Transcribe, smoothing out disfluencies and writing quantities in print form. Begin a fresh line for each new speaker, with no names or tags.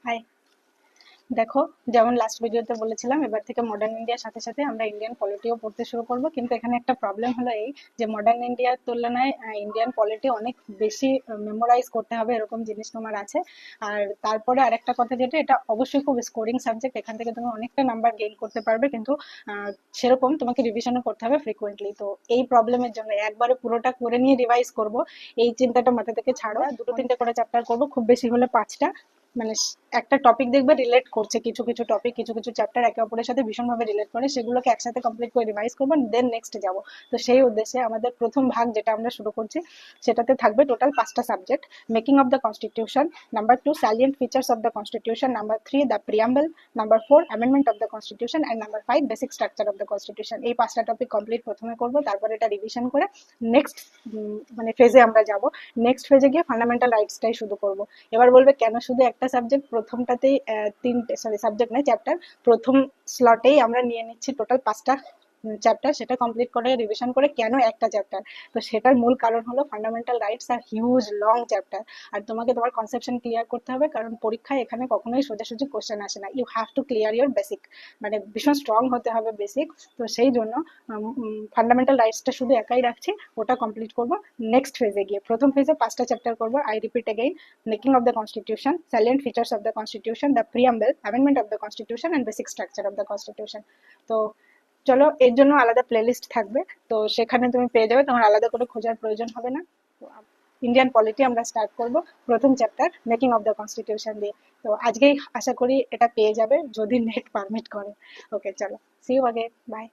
High. দেখো, যেমন last ভিডিওতে বলেছিলাম, এবার থেকে মডার্ন ইন্ডিয়ার সাথে সাথে আমরা ইন্ডিয়ান পলিটিও পড়তে শুরু করব। কিন্তু এখানে একটা প্রবলেম হলো এই যে মডার্ন ইন্ডিয়ার তুলনায় ইন্ডিয়ান পলিটি অনেক বেশি মেমোরাইজ করতে হবে, এরকম জিনিস তোমার আছে। আর তারপরে আরেকটা কথা, যেটা এটা অবশ্যই খুব স্কোরিং সাবজেক্ট, এখান থেকে তুমি অনেকটা নাম্বার গেইন করতে পারবে, কিন্তু সেরকম তোমাকে রিভিশনও করতে হবে ফ্রিকোয়েন্টলি। তো এই প্রবলেমের জন্য একবারে পুরোটা করে নিয়ে রিভাইজ করব, এই চিন্তাটা মাথা থেকে ছাড়ো। দুটো তিনটে করে চ্যাপ্টার করবো, খুব বেশি হলে 5টা। মানে একটা টপিক দেখবে রিলেট করছে, কিছু কিছু টপিক, কিছু কিছু চ্যাপ্টার একে অপরের সাথে ভীষণভাবে রিলেট করে, সেগুলোকে একসাথে কমপ্লিট করে রিভাইজ করবো, দেন নেক্সট যাব। তো সেই উদ্দেশ্যে আমাদের প্রথম ভাগ যেটা আমরা শুরু করছি, সেটাতে থাকবে টোটাল 5টা subject. Making of the constitution, number 2 salient features of the constitution, number 3 the preamble, number 4 amendment of the constitution, and number 5 basic structure of the constitution. এই 5টা টপিক কমপ্লিট প্রথমে করবো, তারপর এটা রিভিশন করে নেক্সট মানে ফেজে আমরা যাব। নেক্সট ফেজে গিয়ে ফান্ডামেন্টাল রাইটসটাই শুধু করব। এবার বলবে কেন শুধু একটা সাবজেক্ট? প্রথমটাতেই তিনটে, সরি সাবজেক্ট নয় চ্যাপ্টার, প্রথম স্লটেই আমরা নিয়ে নিচ্ছি টোটাল 5টা চ্যাপ্টার, সেটা কমপ্লিট করে রিভিশন করে। কেন একটা চ্যাপ্টার? তো সেটার মূল কারণ হলো ফান্ডামেন্টাল রাইটস আর হিউজ লং চ্যাপ্টার, আর তোমাকে তোমার কনসেপশন ক্লিয়ার করতে হবে, কারণ পরীক্ষায় এখানে কখনোই সোজাসুজি কোশ্চেন আসে না। You have to clear your basic, মানে ভীষণ স্ট্রং হতে হবে বেসিক। তো সেই জন্য ফান্ডামেন্টাল রাইটসটা শুধু একাই রাখছি, ওটা কমপ্লিট করব নেক্সট ফেজে গিয়ে। প্রথম ফেজে 5টা চ্যাপ্টার করব, I repeat again: making of the constitution, salient features of the constitution, the preamble, amendment of the constitution and basic structure of the constitution। তো চলো, এর জন্য আলাদা প্লেলিস্ট থাকবে, তো সেখানে তুমি পেয়ে যাবে, তোমার আলাদা করে খোঁজার প্রয়োজন হবে না। তো ইন্ডিয়ান পলিটি আমরা স্টার্ট করব প্রথম chapter making of the constitution দিয়ে। তো আজকেই আশা করি এটা পেয়ে যাবে, যদি নেট পারমিট করে। ওকে, চলো, সি ইউ আগে, বাই।